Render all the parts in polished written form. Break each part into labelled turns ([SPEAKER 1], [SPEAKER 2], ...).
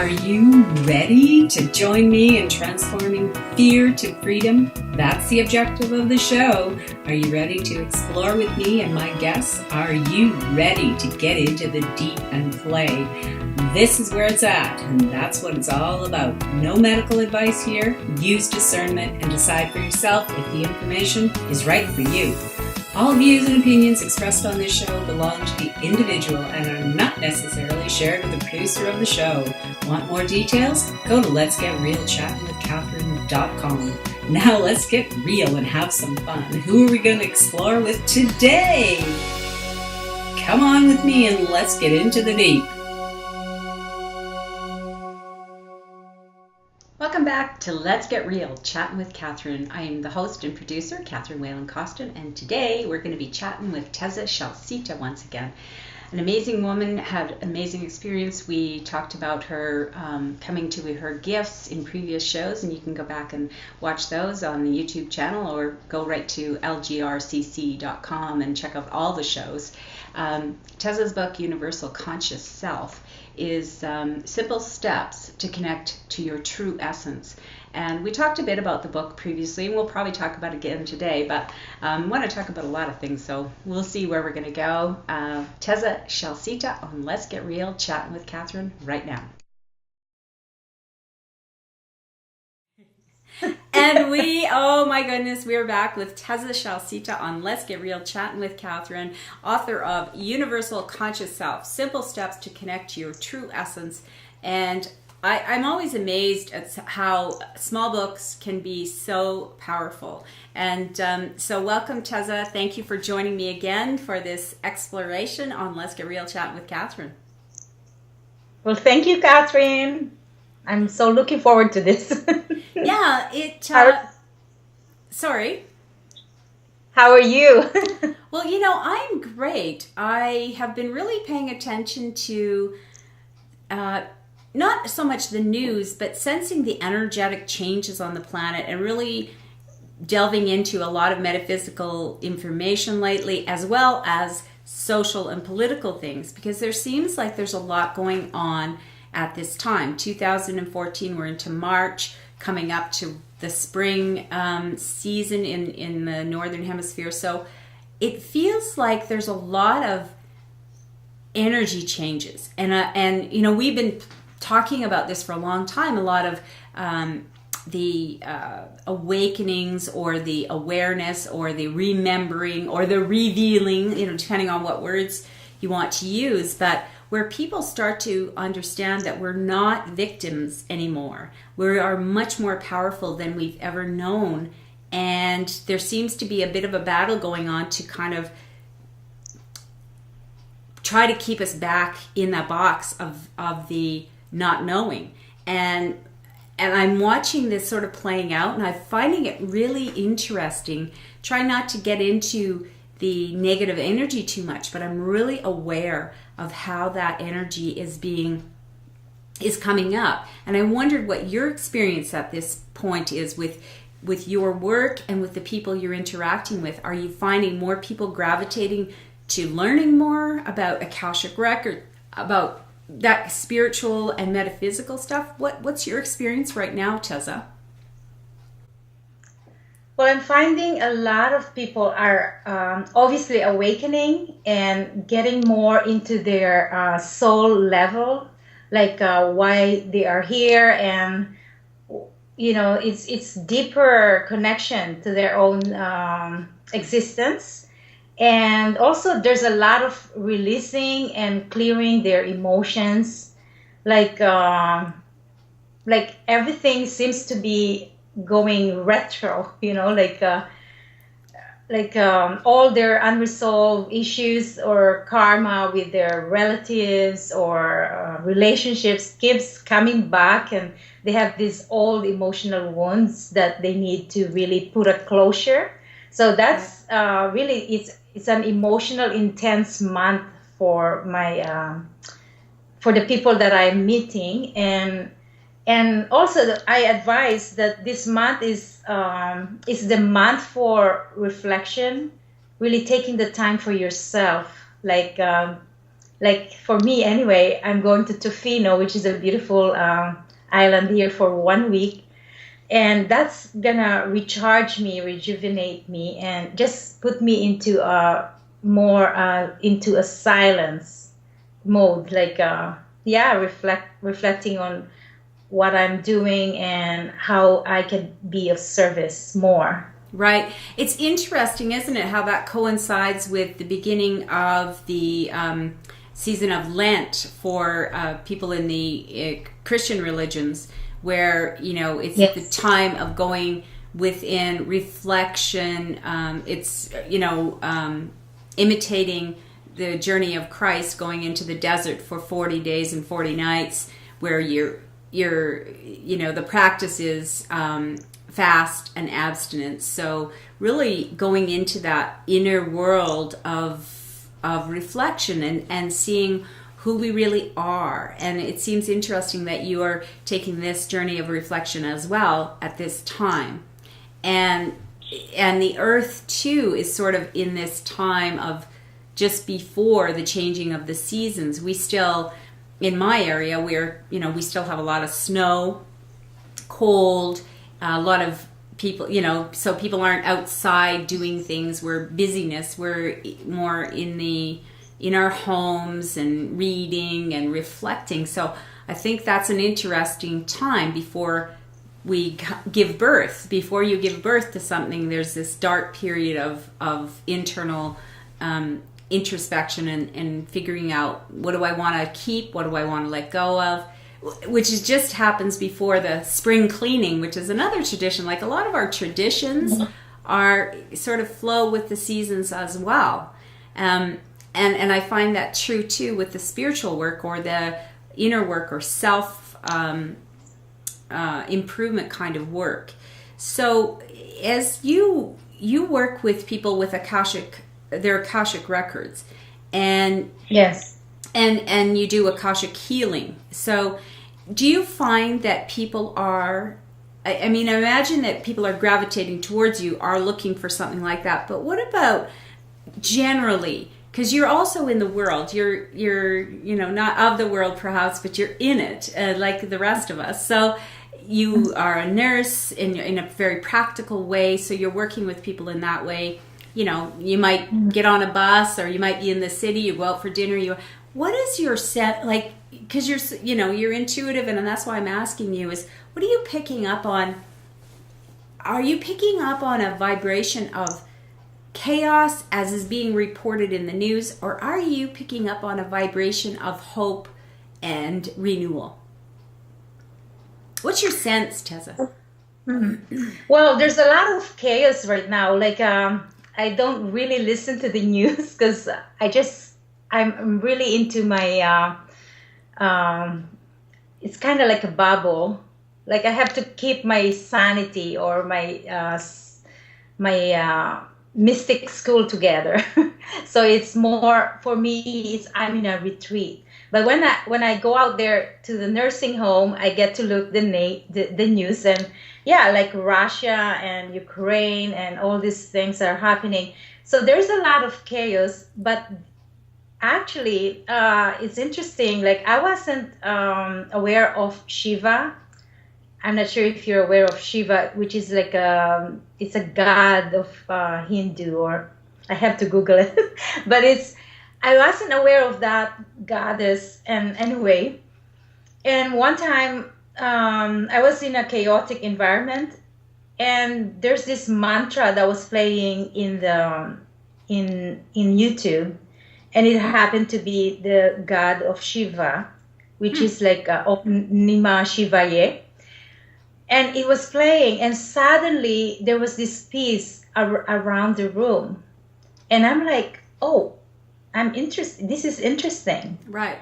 [SPEAKER 1] Are you ready to join me in transforming fear to freedom? That's the objective of the show. Are you ready to explore with me and my guests? Are you ready to get into the deep and play? This is where it's at, and that's what it's all about. No medical advice here. Use discernment and decide for yourself if the information is right for you. All views and opinions expressed on this show belong to the individual and are not necessarily shared with the producer of the show. Want more details? Go to letsgetrealchattinwithcatherine.com. Now let's get real and have some fun. Who are we going to explore with today? Come on with me and let's get into the deep. Welcome back to Let's Get Real, Chatting with Catherine. I am the host and producer, Catherine Whalen-Costin, and today we're going to be chatting with Teza Zialcita once again. An amazing woman, had amazing experience. We talked about her coming to her gifts in previous shows, and you can go back and watch those on the YouTube channel or go right to lgrcc.com and check out all the shows. Teza's book, Universal Conscious Self, is simple steps to connect to your true essence. And we talked a bit about the book previously, and we'll probably talk about it again today, but I want to talk about a lot of things, so we'll see where we're going to go. Teza Zialcita on Let's Get Real, chatting with Catherine right now. And oh my goodness, we're back with Teza Zialcita on Let's Get Real, chatting with Catherine, author of Universal Conscious Self, Simple Steps to Connect to Your True Essence. And I'm always amazed at how small books can be so powerful. And so welcome, Teza. Thank you for joining me again for this exploration on Let's Get Real, chatting with Catherine.
[SPEAKER 2] Well, thank you, Catherine. I'm so looking forward to this.
[SPEAKER 1] Yeah, sorry.
[SPEAKER 2] How are you?
[SPEAKER 1] Well, I'm great. I have been really paying attention to not so much the news, but sensing the energetic changes on the planet and really delving into a lot of metaphysical information lately, as well as social and political things, because there seems like there's a lot going on at this time. 2014, we're into March, coming up to the spring season in the Northern Hemisphere. So it feels like there's a lot of energy changes. And we've been talking about this for a long time, a lot of the awakenings or the awareness or the remembering or the revealing, depending on what words you want to use, but where people start to understand that we're not victims anymore. We are much more powerful than we've ever known. And there seems to be a bit of a battle going on to kind of try to keep us back in that box of the not knowing. And I'm watching this sort of playing out, and I'm finding it really interesting. Try not to get into the negative energy too much, but I'm really aware of how that energy is coming up. And I wondered what your experience at this point is with your work and with the people you're interacting with. Are you finding more people gravitating to learning more about Akashic Record, about that spiritual and metaphysical stuff? What's your experience right now, Teza?
[SPEAKER 2] Well, I'm finding a lot of people are obviously awakening and getting more into their soul level, like why they are here, and it's deeper connection to their own existence. And also there's a lot of releasing and clearing their emotions, like everything seems to be going retro, all their unresolved issues or karma with their relatives or relationships keeps coming back, and they have these old emotional wounds that they need to really put a closure. So that's really, it's an emotional intense month for my for the people that I'm meeting. And also I advise that this month is the month for reflection, really taking the time for yourself, like like for me anyway, I'm going to Tofino, which is a beautiful island here for 1 week. And that's gonna recharge me, rejuvenate me, and just put me into a more into a silence mode, like yeah, reflecting on what I'm doing and how I can be of service more.
[SPEAKER 1] Right. It's interesting, isn't it, how that coincides with the beginning of the season of Lent for people in the Christian religions, where, you know, it's
[SPEAKER 2] Yes.
[SPEAKER 1] the time of going within reflection. It's, you know, imitating the journey of Christ going into the desert for 40 days and 40 nights, where you're you know, the practice is fast and abstinence. So really going into that inner world of reflection and seeing who we really are. And it seems interesting that you are taking this journey of reflection as well at this time. And the earth too is sort of in this time of just before the changing of the seasons. We still, in my area, we still have a lot of snow, cold, a lot of people, you know, so people aren't outside doing things. We're busyness. We're more in our homes and reading and reflecting. So I think that's an interesting time before we give birth. Before you give birth to something, there's this dark period of internal introspection and figuring out, what do I want to keep, what do I want to let go of, which just happens before the spring cleaning, which is another tradition. Like a lot of our traditions are sort of flow with the seasons as well. And I find that true too with the spiritual work or the inner work or self improvement kind of work. So as you work with people with their Akashic records, and
[SPEAKER 2] Yes.
[SPEAKER 1] and you do Akashic healing. So do you find that people are, I mean, I imagine that people are gravitating towards you, are looking for something like that. But what about generally? Because you're also in the world. You're you know, not of the world perhaps, but you're in it like the rest of us. So you are a nurse in a very practical way. So you're working with people in that way. You know, you might get on a bus, or you might be in the city. You go out for dinner. What is your set like? Because you're intuitive, and that's why I'm asking you is, what are you picking up on? Are you picking up on a vibration of chaos as is being reported in the news, or are you picking up on a vibration of hope and renewal? What's your sense, Teza?
[SPEAKER 2] Well, there's a lot of chaos right now. Like, I don't really listen to the news because I'm really into my, it's kind of like a bubble. Like I have to keep my sanity or my mystic school together. So it's more, for me, I'm in a retreat. But when I go out there to the nursing home, I get to look the news, and yeah, like Russia and Ukraine and all these things are happening. So there's a lot of chaos, but actually, it's interesting. Like I wasn't aware of Shiva. I'm not sure if you're aware of Shiva, which is like it's a god of Hindu, or I have to Google it. But I wasn't aware of that goddess. And anyway, and one time I was in a chaotic environment, and there's this mantra that was playing in YouTube, and it happened to be the god of Shiva, which is like Om Namah Shivaya. And it was playing, and suddenly there was this peace around the room. And I'm like, oh, I'm interested. This is interesting.
[SPEAKER 1] Right.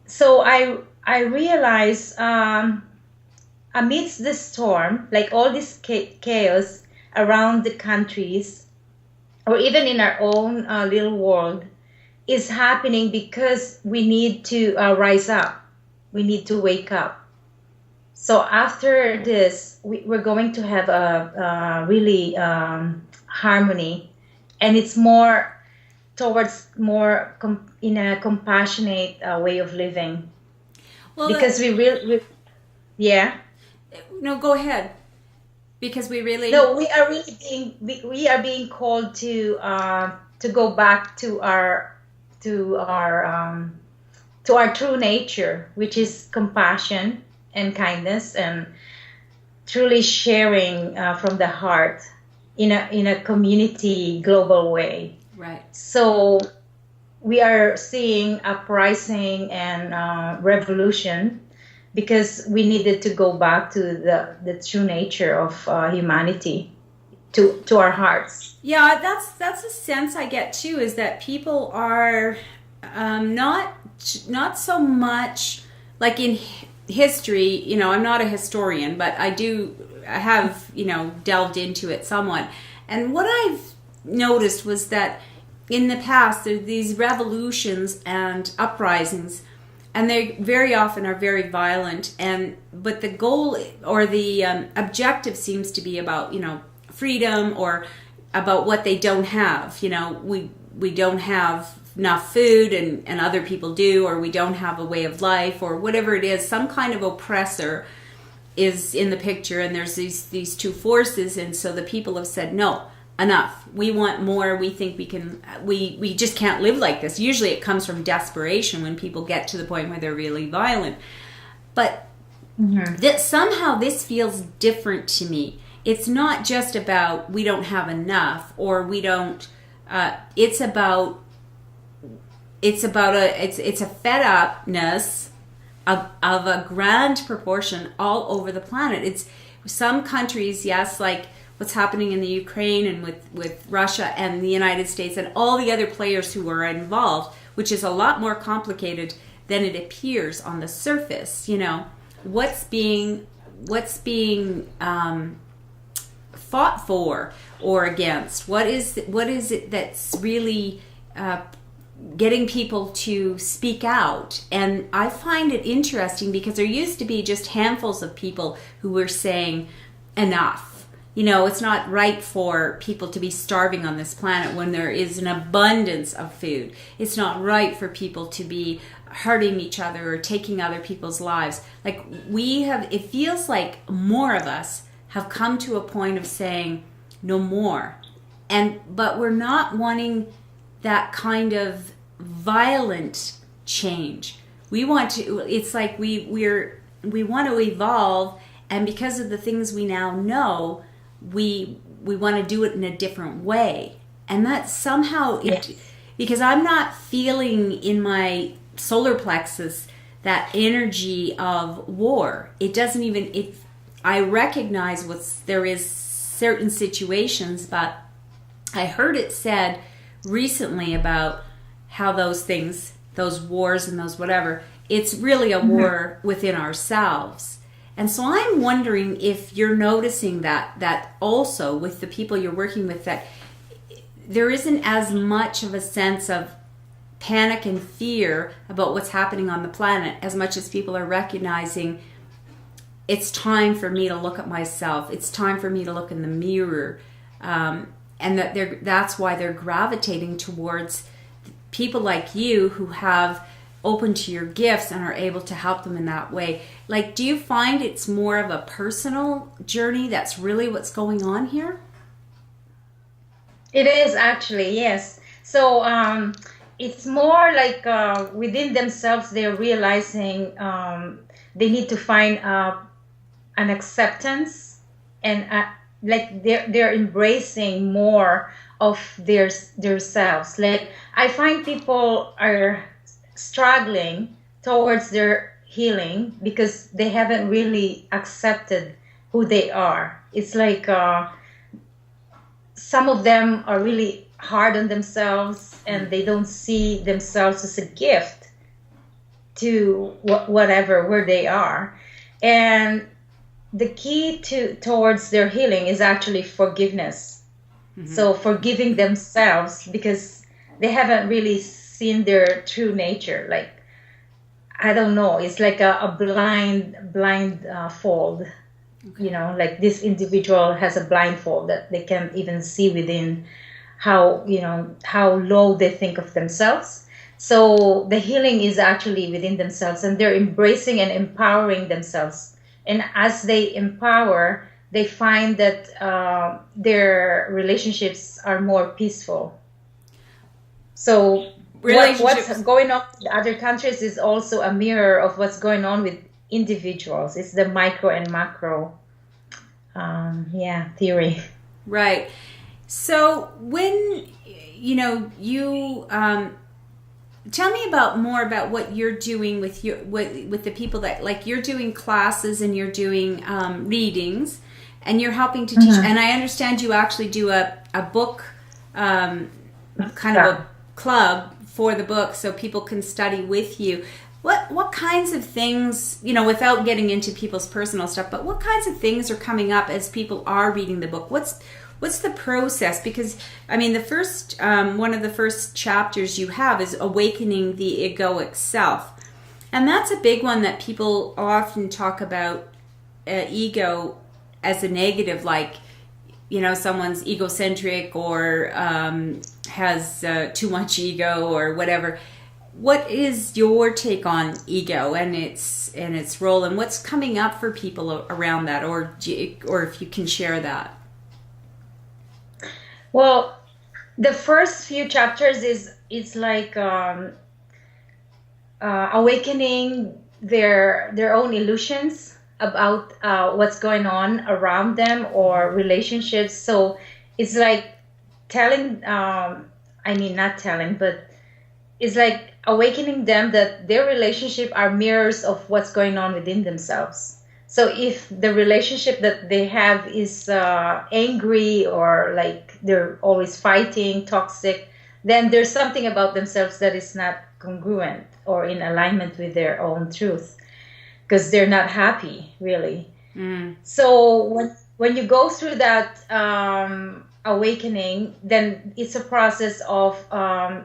[SPEAKER 2] So I realized amidst the storm, like all this chaos around the countries, or even in our own little world, is happening because we need to rise up. We need to wake up. So after this, we're going to have a really harmony, and it's more towards more in a compassionate way of living,
[SPEAKER 1] Well,
[SPEAKER 2] because yeah.
[SPEAKER 1] no, go ahead. Because we really,
[SPEAKER 2] No, we are really we are being called to go back to our to our true nature, which is compassion and kindness, and truly sharing from the heart in a community global way.
[SPEAKER 1] right.
[SPEAKER 2] So we are seeing uprising and revolution because we needed to go back to the true nature of humanity, to our hearts.
[SPEAKER 1] Yeah, that's a sense I get too, is that people are not so much like in history. You know, I'm not a historian, but I have, you know, delved into it somewhat. And what I've noticed was that in the past, there are these revolutions and uprisings, and they very often are very violent. But the goal or the objective seems to be about, you know, freedom, or about what they don't have. You know, we don't have enough food, and other people do, or we don't have a way of life, or whatever it is. Some kind of oppressor is in the picture, and there's these two forces, and so the people have said, no, enough. We want more. We think we just can't live like this. Usually it comes from desperation when people get to the point where they're really violent. But that somehow this feels different to me. It's not just about we don't have enough, or we don't, it's a fed upness of a grand proportion all over the planet. It's some countries, yes, like what's happening in the Ukraine, and with Russia and the United States and all the other players who are involved, which is a lot more complicated than it appears on the surface. You know, what's being fought for or against? What is it that's really getting people to speak out? And I find it interesting because there used to be just handfuls of people who were saying enough. You know, it's not right for people to be starving on this planet when there is an abundance of food. It's not right for people to be hurting each other or taking other people's lives. Like it feels like more of us have come to a point of saying no more. But we're not wanting that kind of violent change. We want to, it's like we want to evolve, and because of the things we now know, we want to do it in a different way. And that somehow because I'm not feeling in my solar plexus that energy of war. It doesn't even, I recognize there is certain situations, but I heard it said recently about how those things, those wars and those whatever, it's really a war within ourselves. And so I'm wondering if you're noticing that also with the people you're working with, that there isn't as much of a sense of panic and fear about what's happening on the planet, as much as people are recognizing it's time for me to look at myself. It's time for me to look in the mirror. And that's why they're gravitating towards people like you who have open to your gifts and are able to help them in that way. Like, do you find it's more of a personal journey that's really what's going on here?
[SPEAKER 2] It is actually, yes. So it's more like within themselves, they're realizing they need to find an acceptance, and like they're embracing more of their selves. Like, I find people are struggling towards their healing because they haven't really accepted who they are. It's like some of them are really hard on themselves, and they don't see themselves as a gift to whatever where they are. And the key towards their healing is actually forgiveness. So forgiving themselves, because they haven't really seen their true nature. Like, I don't know, it's like a blind fold. Okay. You know, like this individual has a blindfold that they can't even see within how low they think of themselves. So the healing is actually within themselves, and they're embracing and empowering themselves. And as they empower, they find that their relationships are more peaceful. So what's going on in other countries is also a mirror of what's going on with individuals. It's the micro and macro theory.
[SPEAKER 1] Right. So when you tell me more about what you're doing with the people that, like, you're doing classes and you're doing readings and you're helping to teach. And I understand you actually do a book kind of a club for the book so people can study with you. What kinds of things, without getting into people's personal stuff, but what kinds of things are coming up as people are reading the book? What's the process? Because, I mean, the first one of the first chapters you have is awakening the egoic self. And that's a big one that people often talk about ego as a negative, like, someone's egocentric or has too much ego or whatever. What is your take on ego and its role, and what's coming up for people around that, or if you can share that?
[SPEAKER 2] Well, the first few chapters it's like awakening their own illusions about what's going on around them or relationships. So it's like telling, not telling, but it's like awakening them that their relationship are mirrors of what's going on within themselves. So if the relationship that they have is angry or like they're always fighting, toxic, then there's something about themselves that is not congruent or in alignment with their own truth, because they're not happy, really. So when you go through that awakening, then it's a process of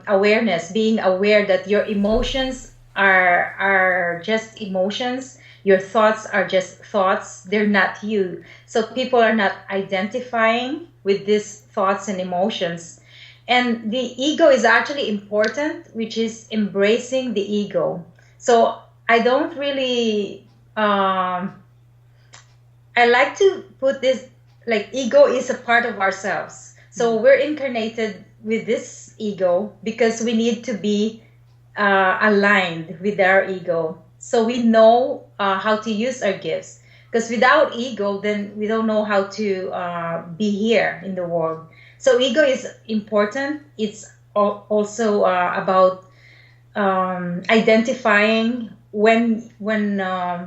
[SPEAKER 2] awareness, being aware that your emotions are just emotions. Your thoughts are just thoughts. They're not you. So people are not identifying with these thoughts and emotions. And the ego is actually important, which is embracing the ego. So I don't really, I like to put this, like, ego is a part of ourselves. So we're incarnated with this ego because we need to be aligned with our ego. So we know how to use our gifts. Because without ego, then we don't know how to be here in the world. So ego is important. It's also about identifying when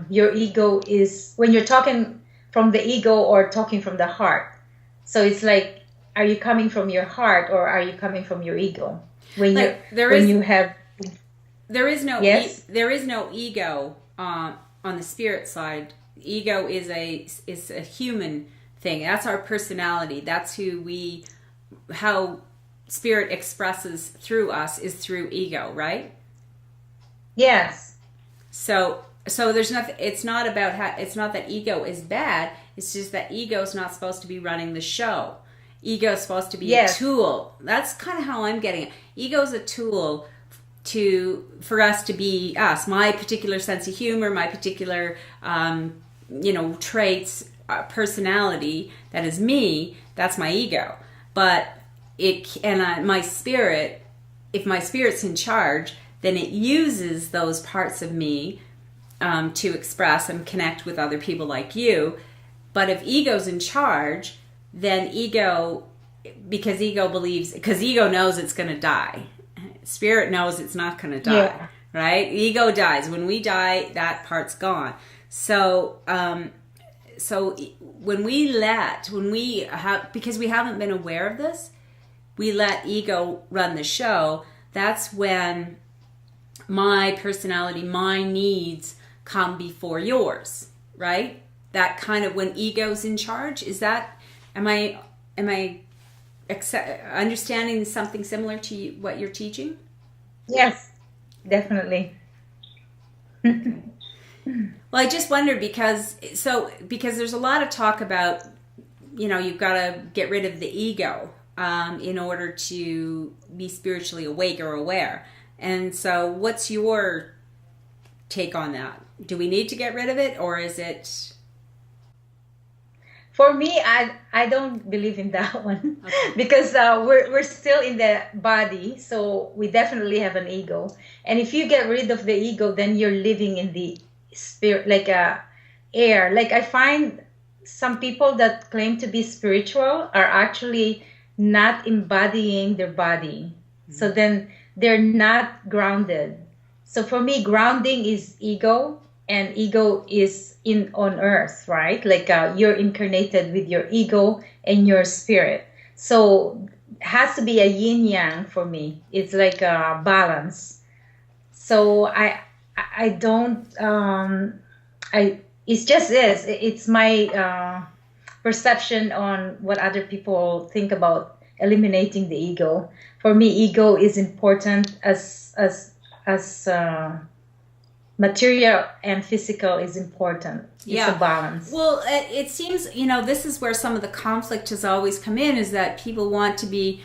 [SPEAKER 2] your ego is, when you're talking from the ego or talking from the heart. So it's like, are you coming from your heart or are you coming from your ego? There is no ego on the spirit side. Ego is a human thing. That's our personality. That's how spirit expresses through us is through ego, right? Yes.
[SPEAKER 1] So there's nothing. It's not that ego is bad. It's just that ego is not supposed to be running the show. Ego is supposed to be a tool. That's kind of how I'm getting it. Ego is a tool for us to be us. My particular sense of humor, my particular traits, personality, that is me. That's my ego. But my spirit, if my spirit's in charge, then it uses those parts of me to express and connect with other people like you. But if ego's in charge, then because ego knows it's going to die. Spirit knows it's not going to die, right? Ego dies. When we die, that part's gone. So when we because we haven't been aware of this, we let ego run the show. That's when my personality, my needs come before yours, right? That kind of when ego's in charge. Am I understanding something similar to what you're teaching?
[SPEAKER 2] Yes, definitely.
[SPEAKER 1] Okay. Well, I just wonder because there's a lot of talk about, you've got to get rid of the ego, in order to be spiritually awake or aware. And so what's your take on that? Do we need to get rid of it, or is it...
[SPEAKER 2] For me, I don't believe in that one.
[SPEAKER 1] Okay.
[SPEAKER 2] Because we're still in the body, so we definitely have an ego. And if you get rid of the ego, then you're living in the spirit, like air. Like I find some people that claim to be spiritual are actually not embodying their body. So then they're not grounded. So for me, grounding is ego, and ego is in on earth, right? Like you're incarnated with your ego and your spirit. So it has to be a yin yang for me. It's like a balance. So I don't I it's just is it's my perception on what other people think about eliminating the ego. For me, ego is important as material and physical is important. It's a balance.
[SPEAKER 1] Well, it seems, this is where some of the conflict has always come in, is that people want to be,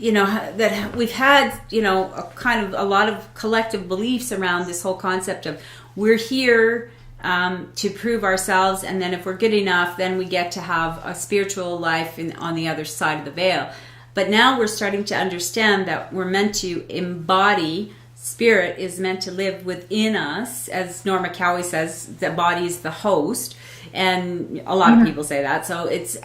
[SPEAKER 1] that we've had, a kind of a lot of collective beliefs around this whole concept of we're here to prove ourselves, and then if we're good enough, then we get to have a spiritual life on the other side of the veil. But now we're starting to understand that we're meant to embody. Spirit is meant to live within us. As Norma Cowie says, the body is the host, and a lot of people say that. So it's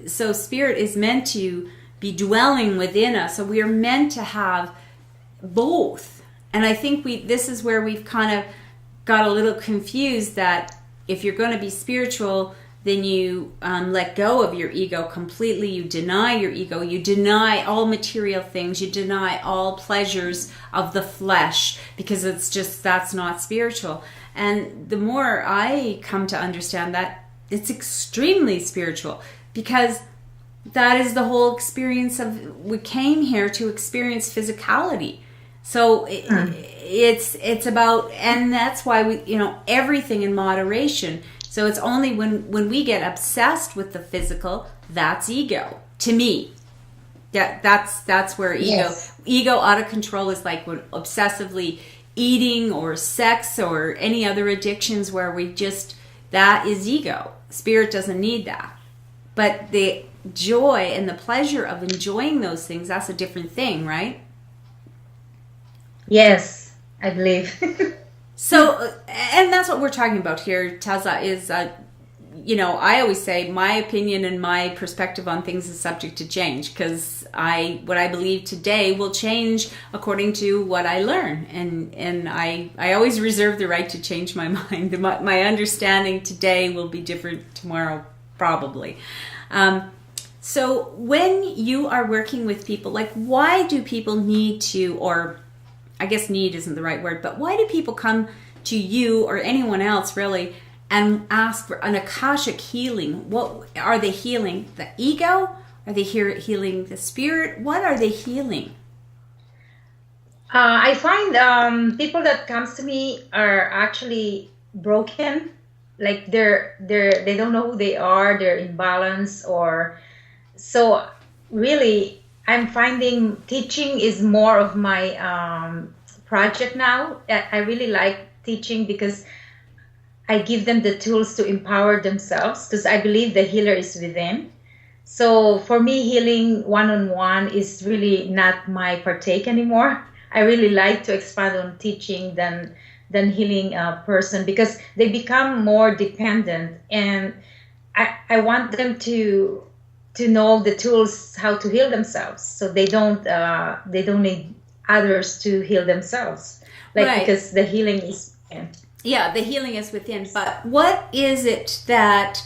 [SPEAKER 1] so spirit is meant to be dwelling within us. So we are meant to have both. And I think this is where we've kind of got a little confused, that if you're going to be spiritual, then you let go of your ego completely. You deny your ego. You deny all material things. You deny all pleasures of the flesh, because that's not spiritual. And the more I come to understand that, it's extremely spiritual, because that is the whole experience of, we came here to experience physicality. So it's about, and that's why we, everything in moderation. So it's only when we get obsessed with the physical, that's ego. To me, that's where ego out of control is, like when obsessively eating or sex or any other addictions where that is ego. Spirit doesn't need that. But the joy and the pleasure of enjoying those things, that's a different thing, right?
[SPEAKER 2] Yes, I believe.
[SPEAKER 1] So, and that's what we're talking about here, Teza, is, I always say my opinion and my perspective on things is subject to change, because what I believe today will change according to what I learn. And I always reserve the right to change my mind. My understanding today will be different tomorrow, probably. So when you are working with people, like, why do people need to, or I guess need isn't the right word, but why do people come to you or anyone else really and ask for an Akashic healing? What are they healing? The ego? Are they healing the spirit? What are they healing?
[SPEAKER 2] I find people that comes to me are actually broken, like they don't know who they are, they're imbalanced, or so really. I'm finding teaching is more of my project now. I really like teaching because I give them the tools to empower themselves, because I believe the healer is within. So for me, healing one-on-one is really not my partake anymore. I really like to expand on teaching than healing a person, because they become more dependent, and I want them to know the tools how to heal themselves, so they don't need others to heal themselves, right. Because the healing is within.
[SPEAKER 1] Yeah, the healing is within. But what is it that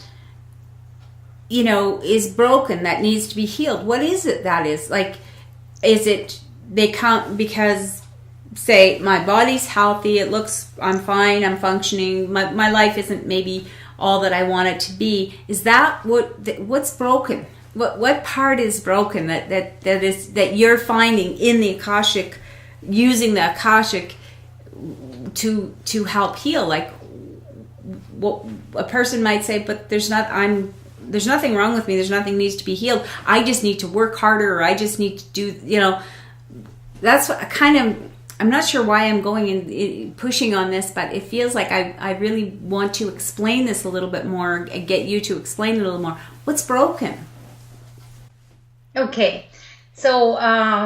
[SPEAKER 1] is broken that needs to be healed? What is it that is, like, is it they come because, say, my body's healthy, I'm fine, I'm functioning, my life isn't maybe all that I want it to be? Is that what's broken? What part is broken that you're finding in the Akashic, using the Akashic to help heal? Like, what a person might say, but there's not. there's nothing wrong with me. There's nothing needs to be healed. I just need to work harder, or I just need to do, that's what kind of, I'm not sure why I'm going and pushing on this, but it feels like I really want to explain this a little bit more and get you to explain it a little more. What's broken?
[SPEAKER 2] Okay. So,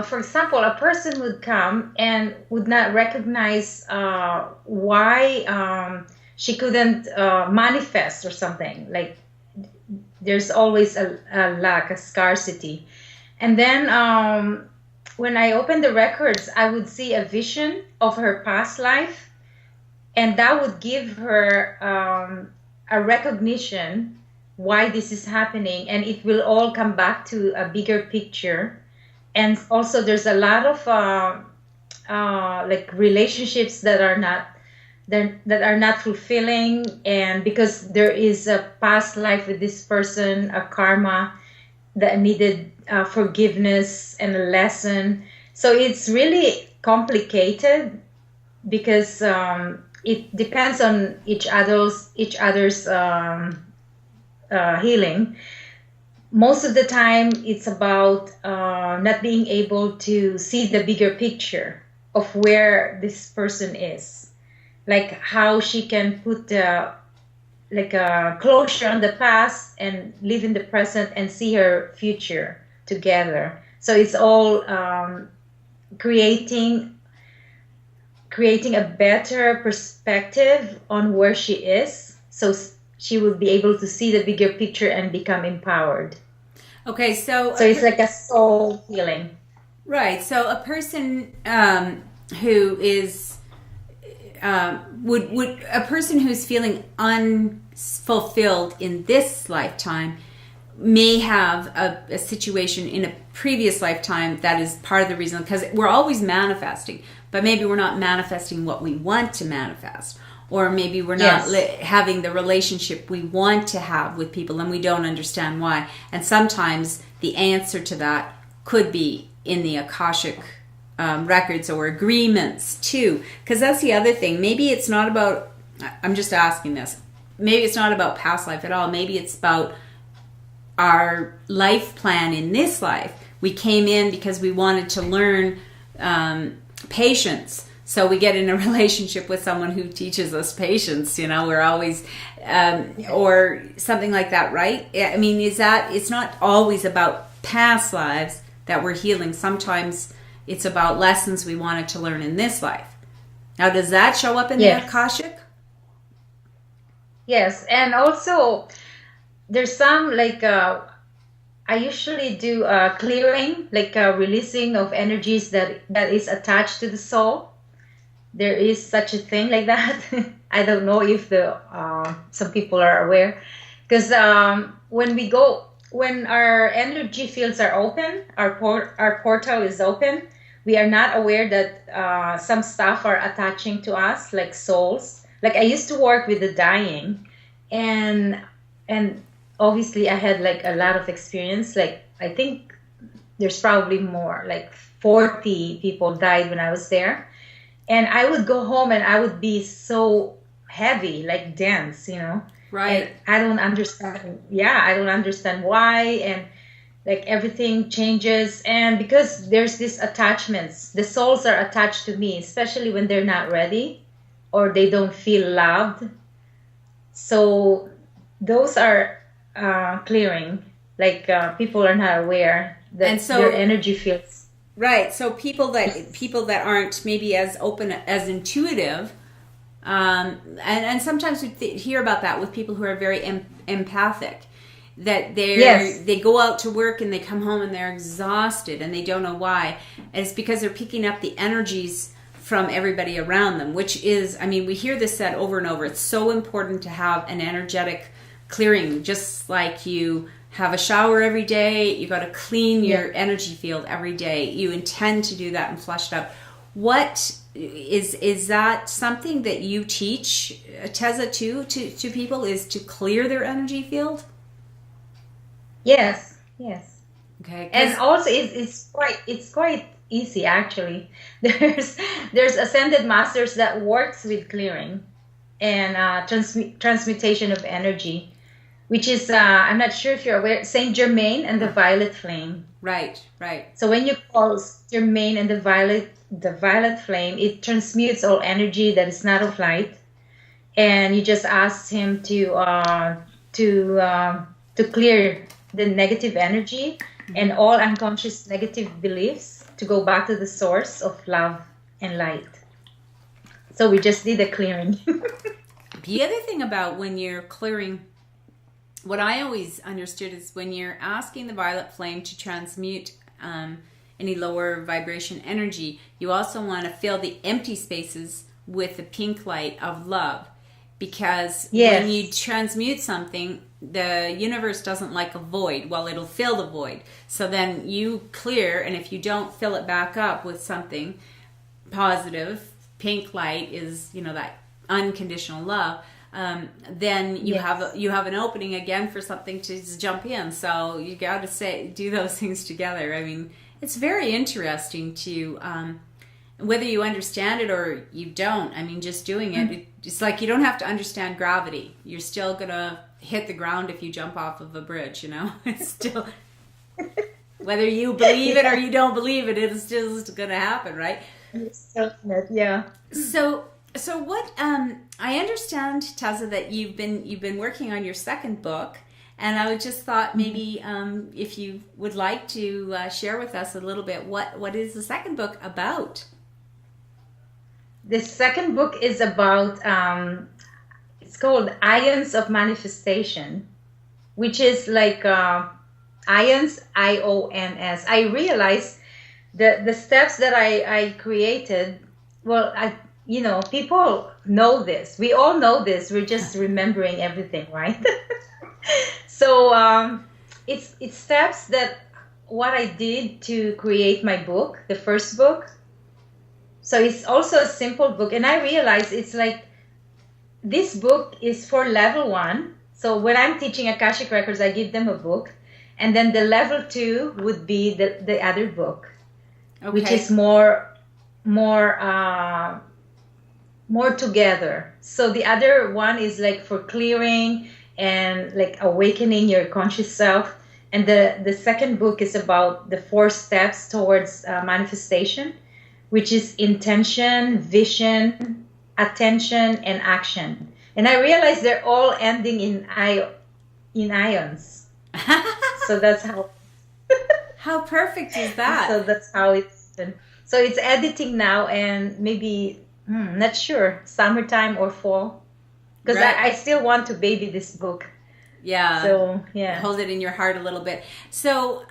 [SPEAKER 2] for example, a person would come and would not recognize why she couldn't manifest or something. Like there's always a lack, a scarcity. And then when I opened the records, I would see a vision of her past life, and that would give her a recognition why this is happening, and it will all come back to a bigger picture. And also there's a lot of like relationships that are not fulfilling, and because there is a past life with this person, a karma that needed forgiveness and a lesson. So it's really complicated because it depends on each other's healing. Most of the time it's about not being able to see the bigger picture of where this person is, like how she can put like a closure on the past and live in the present and see her future together. So it's all creating a better perspective on where she is, so she will be able to see the bigger picture and become empowered.
[SPEAKER 1] Okay, so
[SPEAKER 2] it's like a soul healing.
[SPEAKER 1] Right. So a person who is would a person who's feeling unfulfilled in this lifetime may have a situation in a previous lifetime that is part of the reason, because we're always manifesting, but maybe we're not manifesting what we want to manifest, or maybe we're not having the relationship we want to have with people, and we don't understand why. And sometimes the answer to that could be in the Akashic records or agreements too, because that's the other thing. Maybe it's not about, I'm just asking this, maybe it's not about past life at all. Maybe it's about our life plan in this life. We came in because we wanted to learn patience. So we get in a relationship with someone who teaches us patience, we're always, or something like that, right? I mean, it's not always about past lives that we're healing. Sometimes it's about lessons we wanted to learn in this life. Now, does that show up in the Akashic?
[SPEAKER 2] Yes, and also there's some like I usually do clearing, like releasing of energies that is attached to the soul. There is such a thing like that. I don't know if some people are aware, because when our energy fields are open, our portal is open, we are not aware that some stuff are attaching to us, like souls. Like I used to work with the dying, and obviously I had like a lot of experience. Like I think there's probably more, like 40 people died when I was there. And I would go home and I would be so heavy, like dense,
[SPEAKER 1] Right.
[SPEAKER 2] And I don't understand. Yeah, I don't understand why. And like everything changes. And because there's these attachments, the souls are attached to me, especially when they're not ready or they don't feel loved. So those are clearing. Like people are not aware that their energy fields.
[SPEAKER 1] Right. So people that aren't maybe as open, as intuitive, and sometimes we hear about that with people who are very empathic, that they go out to work and they come home and they're exhausted and they don't know why. And it's because they're picking up the energies from everybody around them, which is, I mean, we hear this said over and over. It's so important to have an energetic clearing, just like you have a shower every day. You got to clean your energy field every day. You intend to do that and flush it out. What is that something that you teach, Teza, to people, is to clear their energy field?
[SPEAKER 2] Yes.
[SPEAKER 1] Okay.
[SPEAKER 2] And also it's quite easy actually. There's ascended masters that works with clearing and transmutation of energy. which is I'm not sure if you're aware, Saint Germain and the violet flame.
[SPEAKER 1] Right, right.
[SPEAKER 2] So when you call Germain and the violet flame, it transmutes all energy that is not of light, and you just ask him to clear the negative energy and all unconscious negative beliefs to go back to the source of love and light. So we just did a clearing.
[SPEAKER 1] The other thing about when you're clearing, what I always understood is when you're asking the violet flame to transmute any lower vibration energy, you also want to fill the empty spaces with the pink light of love. Because when you transmute something, the universe doesn't like a void. Well, it'll fill the void. So then you clear, and if you don't fill it back up with something positive, pink light is, that unconditional love, then you have an opening again for something to jump in. So you got to do those things together. I mean, it's very interesting to whether you understand it or you don't. I mean, just doing it, it's like you don't have to understand gravity. You're still gonna hit the ground if you jump off of a bridge. It's still whether you believe it or you don't believe it, it's just gonna happen, right?
[SPEAKER 2] Yeah.
[SPEAKER 1] So what? I understand, Teza, that you've been working on your second book, and I just thought maybe if you would like to share with us a little bit what is the second book about.
[SPEAKER 2] The second book is about it's called Ions of Manifestation, which is like ions, IONS. I realized the steps that I created. Well, people know this. We all know this. We're just remembering everything, right? So it's steps that what I did to create my book, the first book. So it's also a simple book, and I realized it's like this book is for level 1. So when I'm teaching Akashic Records, I give them a book, and then the level 2 would be the other book, which is more together. So the other one is like for clearing and like awakening your conscious self, and the second book is about the 4 steps towards manifestation, which is intention, vision, attention, and action. And I realized they're all ending in ions. So that's how.
[SPEAKER 1] How perfect is that?
[SPEAKER 2] So that's how it's been. So it's editing now, and maybe not sure, summertime or fall, because I still want to baby this book.
[SPEAKER 1] Yeah.
[SPEAKER 2] So yeah,
[SPEAKER 1] hold it in your heart a little bit. So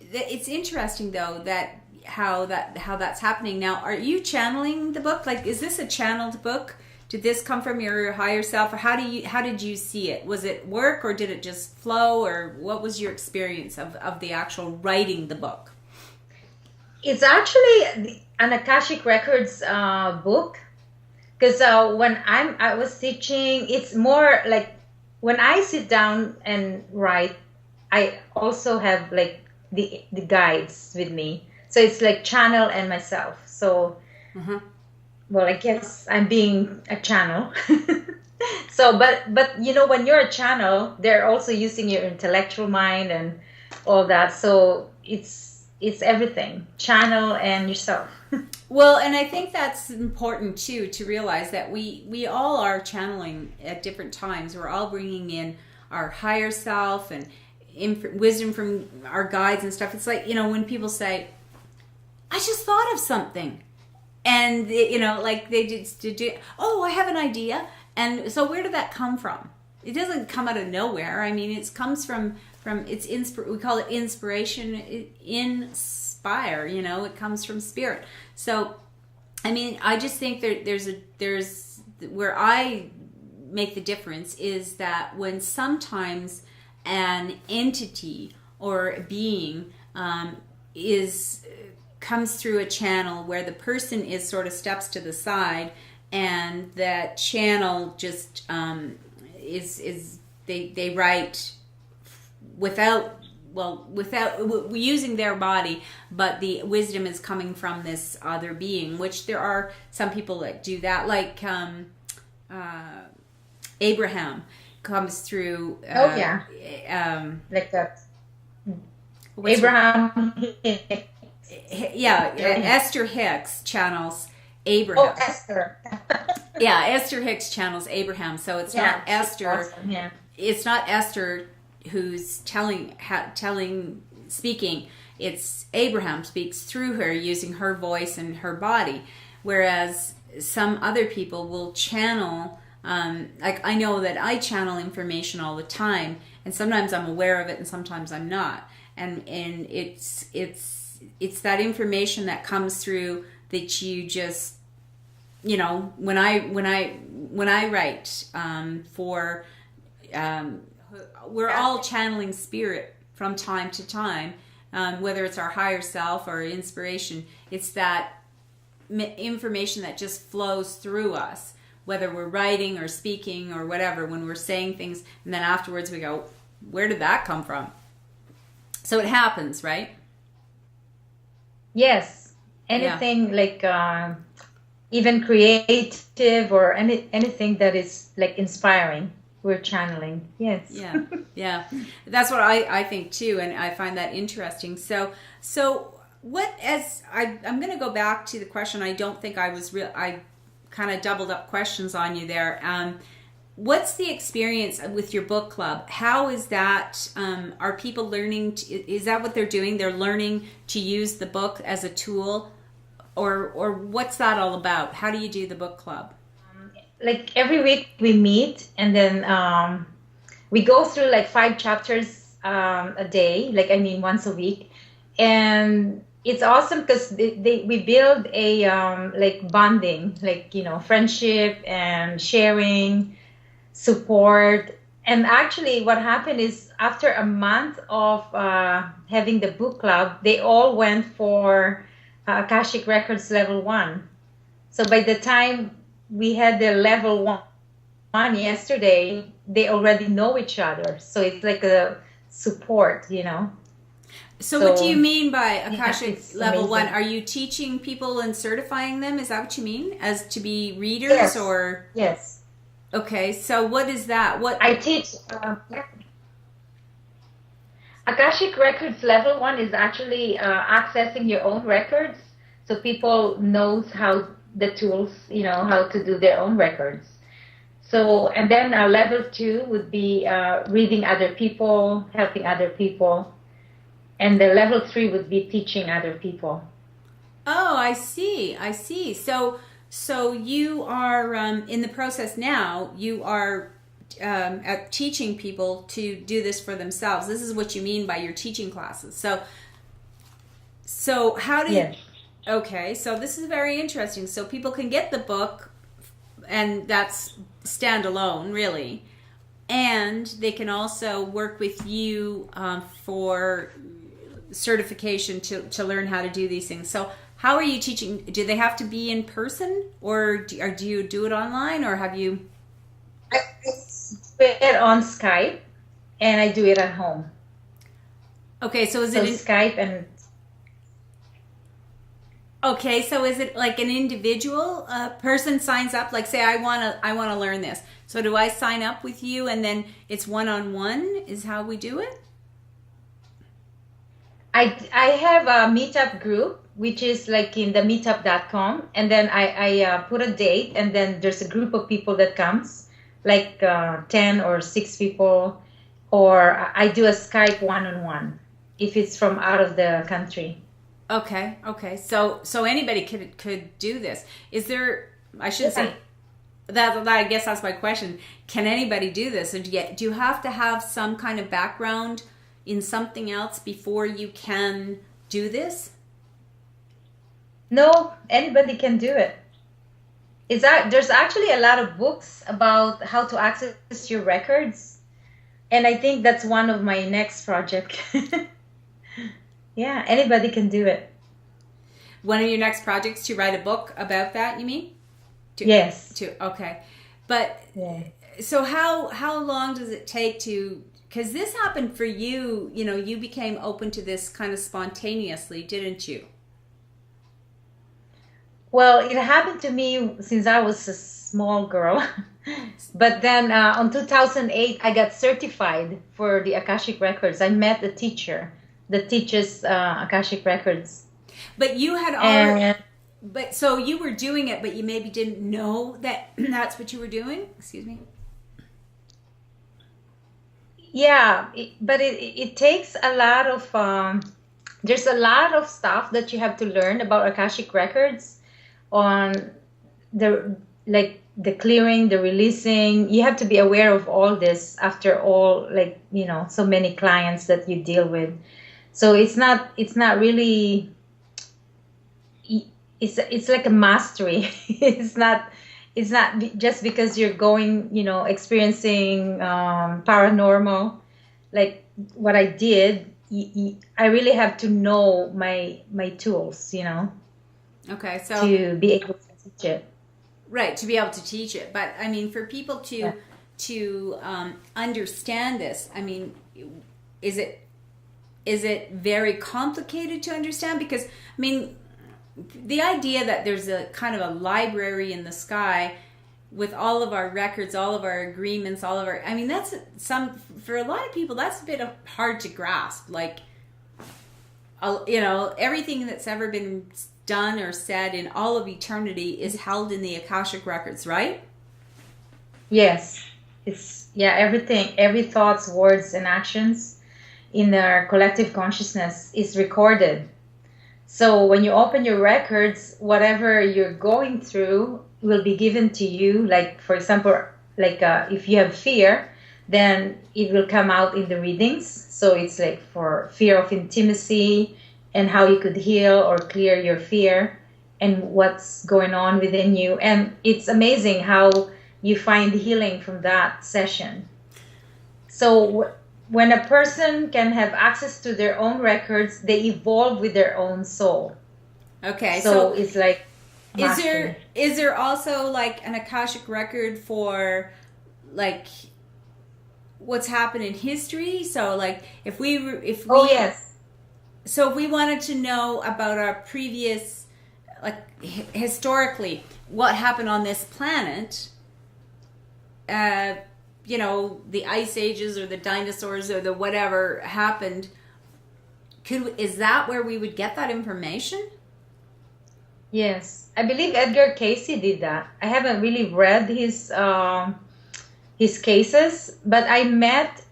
[SPEAKER 1] it's interesting though that how that's happening now. Are you channeling the book? Like, is this a channeled book? Did this come from your higher self, or how did you see it? Was it work, or did it just flow, or what was your experience of the actual writing the book?
[SPEAKER 2] It's actually an Akashic Records book, because when I was teaching, it's more like when I sit down and write, I also have like the guides with me. So it's like channel and myself. So, well, I guess I'm being a channel. So, but when you're a channel, they're also using your intellectual mind and all that. So it's everything, channel and yourself.
[SPEAKER 1] Well, and I think that's important too, to realize that we all are channeling at different times. We're all bringing in our higher self and wisdom from our guides and stuff. It's like, when people say, I just thought of something, and like they just do. Oh, I have an idea, and so where did that come from? It doesn't come out of nowhere. I mean, it comes from it's we call it inspiration. Inspire. It comes from spirit. So, I mean, I just think there's where I make the difference is that when sometimes an entity or a being comes through a channel where the person is sort of steps to the side, and that channel just they write without using their body, but the wisdom is coming from this other being, which there are some people that do that, like Abraham. comes through.
[SPEAKER 2] Oh yeah, like that. Abraham.
[SPEAKER 1] Yeah, Esther Hicks channels
[SPEAKER 2] Oh,
[SPEAKER 1] Abraham.
[SPEAKER 2] Esther.
[SPEAKER 1] Yeah, Esther Hicks channels Abraham. So it's not Esther.
[SPEAKER 2] Awesome. Yeah.
[SPEAKER 1] It's not Esther who's speaking. It's Abraham speaks through her using her voice and her body, whereas some other people will channel. Like I know that I channel information all the time, and sometimes I'm aware of it, and sometimes I'm not. And it's that information that comes through that you just, you know, when I write for, we're all channeling spirit from time to time, whether it's our higher self or inspiration. It's that information that just flows through us, whether we're writing or speaking or whatever, when we're saying things, and then afterwards we go, where did that come from? So it happens, right?
[SPEAKER 2] Yes. Anything like even creative or anything that is like inspiring, we're channeling. Yes.
[SPEAKER 1] Yeah. Yeah. That's what I think too, and I find that interesting. So what, as I'm going to go back to the question, I don't think I kind of doubled up questions on you there. What's the experience with your book club? How is that? Are people learning? Is that what they're doing? They're learning to use the book as a tool, or what's that all about? How do you do the book club?
[SPEAKER 2] Like every week we meet, and then we go through like 5 chapters a day. Like I mean, once a week, and it's awesome because we build a like bonding, like, you know, friendship and sharing, support. And actually what happened is after a month of having the book club, they all went for Akashic Records level 1. So by the time we had the level 1 yesterday, they already know each other. So it's like a support, you know.
[SPEAKER 1] So what do you mean by Akashic level
[SPEAKER 2] amazing.
[SPEAKER 1] 1? Are you teaching people and certifying them? Is that what you mean? As to be readers?
[SPEAKER 2] Yes.
[SPEAKER 1] Or
[SPEAKER 2] Yes.
[SPEAKER 1] Okay, so what is that? What
[SPEAKER 2] I teach Akashic Records level 1 is actually accessing your own records, so people knows how the tools, you know, how to do their own records. So, and then level 2 would be reading other people, helping other people, and the level 3 would be teaching other people.
[SPEAKER 1] Oh, I see. So you are in the process now. You are at teaching people to do this for themselves. This is what you mean by your teaching classes. So how do you?
[SPEAKER 2] Yes.
[SPEAKER 1] Okay, so this is very interesting. So people can get the book, and that's standalone, really, and they can also work with you for certification to learn how to do these things. So how are you teaching? Do they have to be in person, or do you do it online, or have you?
[SPEAKER 2] I do it on Skype, and I do it at home.
[SPEAKER 1] Okay, so is it
[SPEAKER 2] Skype and?
[SPEAKER 1] Okay, so is it like an individual person signs up? Like, say I want to learn this. So do I sign up with you, and then it's one-on-one? Is how we do it?
[SPEAKER 2] I have a meetup group, which is like in the meetup.com, and then I put a date, and then there's a group of people that comes, like 10 or 6 people, or I do a Skype one-on-one if it's from out of the country.
[SPEAKER 1] Okay. So anybody could do this. Is there? I should say that. I guess that's my question. Can anybody do this? And do you have to have some kind of background in something else before you can do this?
[SPEAKER 2] No, anybody can do it. There's actually a lot of books about how to access your records, and I think that's one of my next project. Yeah, anybody can do it.
[SPEAKER 1] One of your next projects to write a book about that, you mean?
[SPEAKER 2] Yes.
[SPEAKER 1] Okay. But
[SPEAKER 2] yeah.
[SPEAKER 1] So how long does it take to, because this happened for you, you know, you became open to this kind of spontaneously, didn't you?
[SPEAKER 2] Well, it happened to me since I was a small girl. But then on 2008, I got certified for the Akashic Records. I met a teacher that teaches Akashic Records.
[SPEAKER 1] But you had already,
[SPEAKER 2] And
[SPEAKER 1] but so you were doing it, but you maybe didn't know that that's what you were doing. Excuse me.
[SPEAKER 2] yeah, but it takes a lot of, there's a lot of stuff that you have to learn about Akashic Records on the, like the clearing, the releasing. You have to be aware of all this after all, like, so many clients that you deal with. So it's not really, it's like a mastery. It's not just because you're going, experiencing paranormal, like what I did. I really have to know my tools,
[SPEAKER 1] Okay, so
[SPEAKER 2] to be able to teach it.
[SPEAKER 1] right, to be able to teach it. But I mean, for people
[SPEAKER 2] Yeah.
[SPEAKER 1] to understand this, I mean, is it very complicated to understand? Because I mean, the idea that there's a kind of a library in the sky with all of our records, all of our agreements, all of our, I mean, that's some, for a lot of people, that's a bit hard to grasp. Like, everything that's ever been done or said in all of eternity is held in the Akashic records, right?
[SPEAKER 2] Yes. Yeah, everything, every thoughts, words, and actions in our collective consciousness is recorded. So when you open your records, whatever you're going through will be given to you. Like, for example, like if you have fear, then it will come out in the readings. So it's like for fear of intimacy and how you could heal or clear your fear and what's going on within you. And it's amazing how you find healing from that session. So when a person can have access to their own records, they evolve with their own soul.
[SPEAKER 1] Okay,
[SPEAKER 2] So it's like
[SPEAKER 1] is there also like an Akashic record for like what's happened in history? So like if we
[SPEAKER 2] Oh yes.
[SPEAKER 1] so if we wanted to know about our previous, like historically, what happened on this planet, the ice ages or the dinosaurs or the whatever happened, is that where we would get that information?
[SPEAKER 2] Yes. I believe Edgar Casey did that. I haven't really read his cases, but I met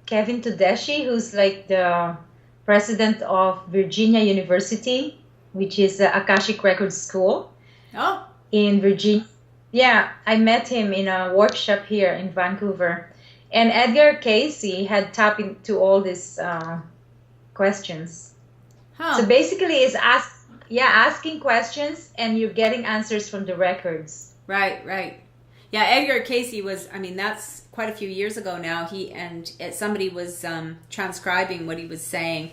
[SPEAKER 2] Kevin Tedeschi, who's like the president of Virginia University, which is the Akashic Records School
[SPEAKER 1] Oh,
[SPEAKER 2] in Virginia. Yeah, I met him in a workshop here in Vancouver. And Edgar Casey had tapped into all these questions. So
[SPEAKER 1] huh.
[SPEAKER 2] basically, it's asking questions and you're getting answers from the records.
[SPEAKER 1] Right. Yeah, Edgar Casey was, I mean, that's quite a few years ago now. Somebody was transcribing what he was saying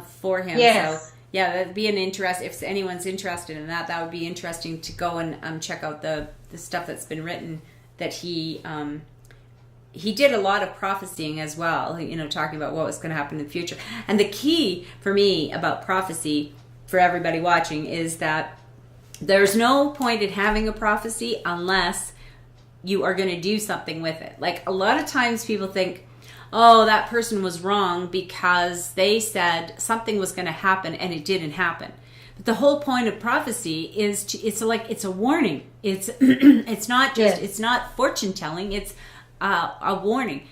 [SPEAKER 1] for him.
[SPEAKER 2] Yes.
[SPEAKER 1] So, yeah, that'd be an interest. If anyone's interested in that, that would be interesting to go and check out the stuff that's been written. That he did a lot of prophesying as well, talking about what was going to happen in the future. And the key for me about prophecy, for everybody watching, is that there's no point in having a prophecy unless you are going to do something with it. Like, a lot of times people think, oh, that person was wrong because they said something was going to happen and it didn't happen. But the whole point of prophecy is it's a warning. It's it's not just
[SPEAKER 2] Yes.
[SPEAKER 1] it's not fortune telling. It's a warning.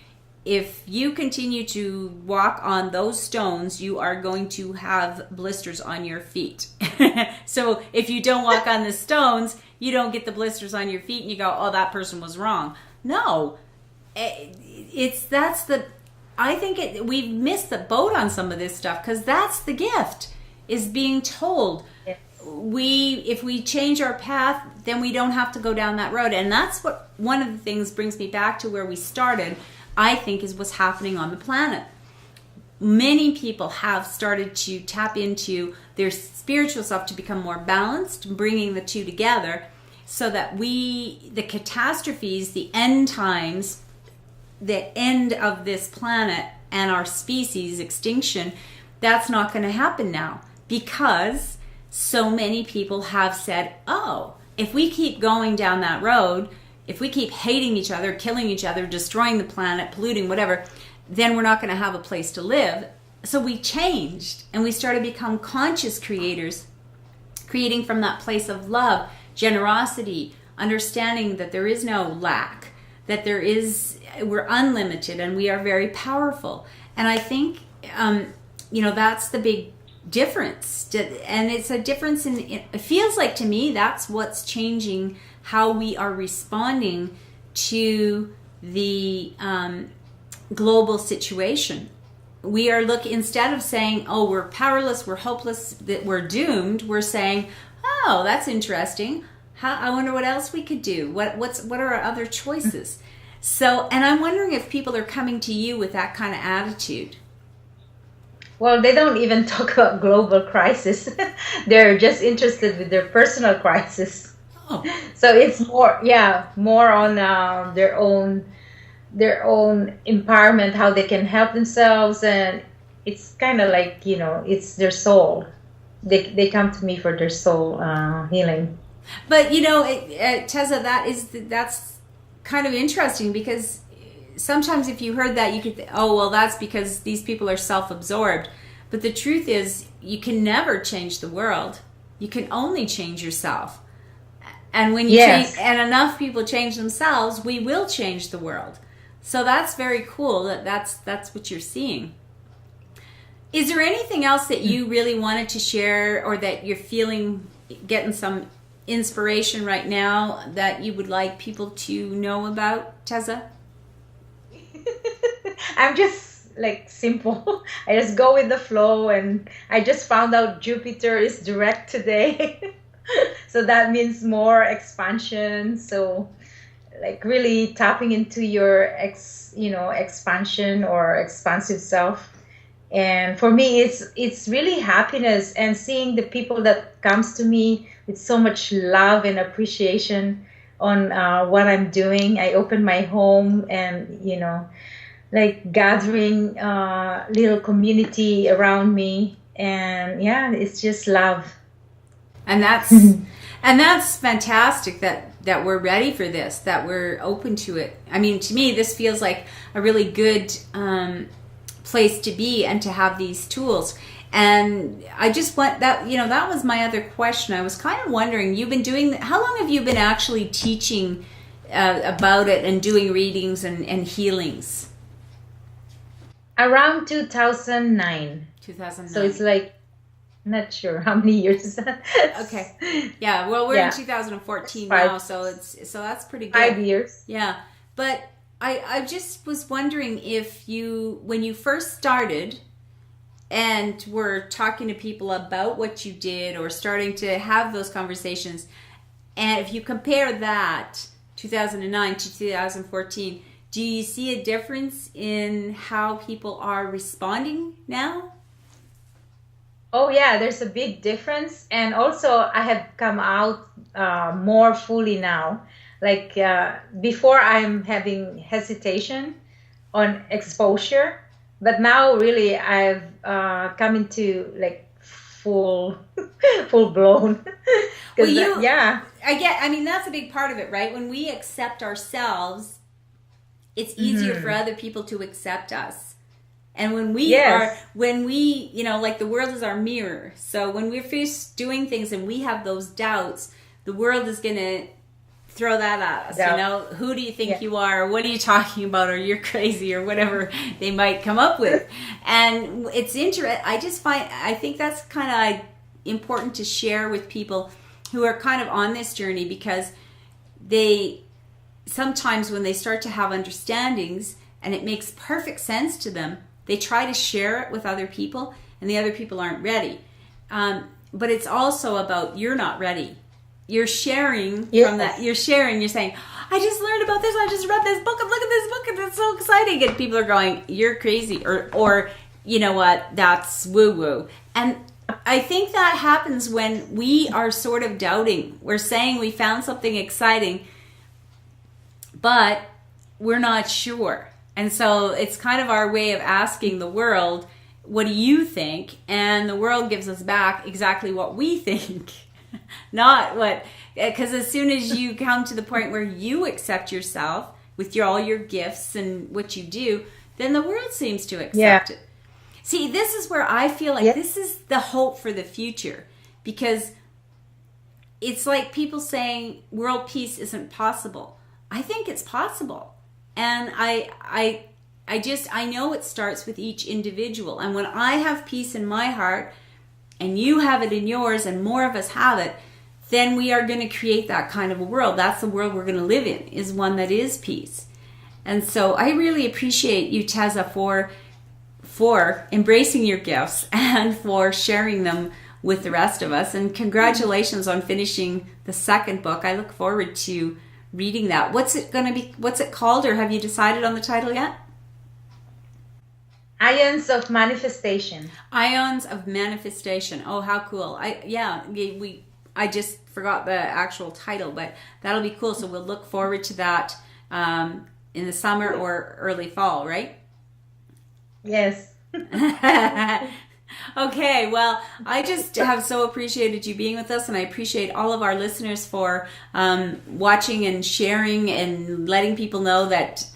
[SPEAKER 1] If you continue to walk on those stones, you are going to have blisters on your feet. So if you don't walk on the stones, you don't get the blisters on your feet and you go, oh, that person was wrong. No, I think we've missed the boat on some of this stuff, because that's the gift, is being told.
[SPEAKER 2] Yes.
[SPEAKER 1] If we change our path, then we don't have to go down that road. And that's what one of the things brings me back to where we started, I think, is what's happening on the planet. Many people have started to tap into their spiritual self to become more balanced, bringing the two together, so that the catastrophes, the end times, the end of this planet and our species extinction, that's not going to happen now, because so many people have said, oh, if we keep going down that road, if we keep hating each other, killing each other, destroying the planet, polluting, whatever, then we're not going to have a place to live. So we changed and we started to become conscious creators, creating from that place of love, generosity, understanding that there is no lack, that we're unlimited and we are very powerful. And I think, that's the big difference. And it's a difference it feels like to me that's what's changing how we are responding to the global situation. We are instead of saying, oh, we're powerless, we're hopeless, that we're doomed, we're saying, oh, that's interesting. I wonder what else we could do. What are our other choices? So, and I'm wondering if people are coming to you with that kind of attitude.
[SPEAKER 2] Well, they don't even talk about global crisis. They're just interested with their personal crisis.
[SPEAKER 1] Oh.
[SPEAKER 2] So it's more on their own empowerment, how they can help themselves, and it's kind of like, it's their soul. They come to me for their soul healing.
[SPEAKER 1] But Teza, that's kind of interesting, because sometimes if you heard that, you could think, oh, well, that's because these people are self-absorbed. But the truth is, you can never change the world. You can only change yourself. And when you change, and enough people change themselves, we will change the world. So that's very cool. That's what you're seeing. Is there anything else that you really wanted to share, or that you're getting some inspiration right now that you would like people to know about, Teza?
[SPEAKER 2] I'm just simple. I just go with the flow, and I just found out Jupiter is direct today. So that means more expansion. So really tapping into your expansion or expansive self. And for me, it's really happiness, and seeing the people that comes to me with so much love and appreciation on what I'm doing. I open my home and, gathering little community around me. And it's just love.
[SPEAKER 1] And that's fantastic that we're ready for this, that we're open to it. I mean, to me, this feels like a really good place to be and to have these tools. And I just want that, that was my other question. I was kind of wondering, how long have you been actually teaching about it and doing readings and healings?
[SPEAKER 2] Around 2009.
[SPEAKER 1] 2009.
[SPEAKER 2] So it's not sure how many years is that.
[SPEAKER 1] Okay. Yeah. Well, we're in 2014 now, so that's pretty good.
[SPEAKER 2] 5 years.
[SPEAKER 1] Yeah. But I just was wondering if when you first started and were talking to people about what you did, or starting to have those conversations, and if you compare that 2009 to 2014, do you see a difference in how people are responding now?
[SPEAKER 2] Oh yeah, there's a big difference. And also I have come out more fully now. Before, I'm having hesitation on exposure, but now really I've come into full blown.
[SPEAKER 1] That's a big part of it, right? When we accept ourselves, it's easier for other people to accept us. And when we the world is our mirror. So when we're first doing things and we have those doubts, the world is going to throw that at us. Who do you think you are? Or what are you talking about? Or you're crazy, or whatever they might come up with. And it's interesting. I think that's kind of important to share with people who are kind of on this journey, because sometimes when they start to have understandings and it makes perfect sense to them, they try to share it with other people, and the other people aren't ready. But it's also about, you're not ready. You're sharing from that. You're sharing. You're saying, I just learned about this. I just read this book. I'm looking at this book, and it's so exciting. And people are going, you're crazy. Or you know what? That's woo-woo. And I think that happens when we are sort of doubting. We're saying we found something exciting, but we're not sure. And so it's kind of our way of asking the world, what do you think? And the world gives us back exactly what we think. Not what, because as soon as you come to the point where you accept yourself with all your gifts and what you do, then the world seems to accept it. See, this is where I feel like this is the hope for the future, because it's like people saying world peace isn't possible. I think it's possible. And I know it starts with each individual. And when I have peace in my heart and you have it in yours and more of us have it, then we are going to create that kind of a world. That's the world we're going to live in, is one that is peace. And so I really appreciate you, Teza, for embracing your gifts and for sharing them with the rest of us. And congratulations on finishing the second book. I look forward to reading that. What's it going to be? What's it called, or have you decided on the title yet?
[SPEAKER 2] Ions of Manifestation.
[SPEAKER 1] Ions of Manifestation. Oh, how cool. I just forgot the actual title, but that'll be cool. So we'll look forward to that in the summer or early fall, right?
[SPEAKER 2] Yes.
[SPEAKER 1] Okay, well, I just have so appreciated you being with us, and I appreciate all of our listeners for watching and sharing and letting people know that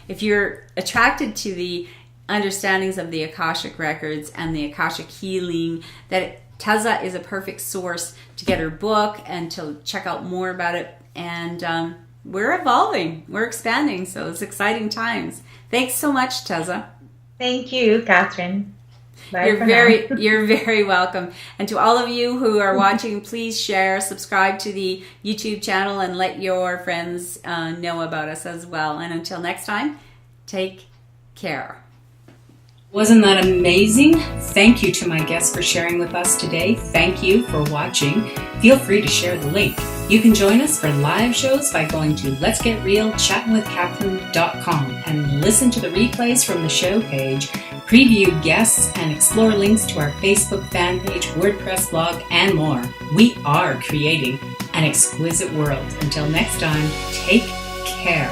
[SPEAKER 1] if you're attracted to the understandings of the Akashic Records and the Akashic Healing, that Teza is a perfect source to get her book and to check out more about it. And we're evolving, we're expanding, so it's exciting times. Thanks so much, Teza.
[SPEAKER 2] Thank you, Catherine. Bye.
[SPEAKER 1] You're very welcome. And to all of you who are watching, please share, subscribe to the YouTube channel, and let your friends know about us as well. And until next time, take care.
[SPEAKER 3] Wasn't that amazing? Thank you to my guests for sharing with us today. Thank you for watching. Feel free to share the link. You can join us for live shows by going to letsgetrealchattinwithcatherine.com and listen to the replays from the show page, preview guests, and explore links to our Facebook fan page, WordPress blog, and more. We are creating an exquisite world. Until next time, take care.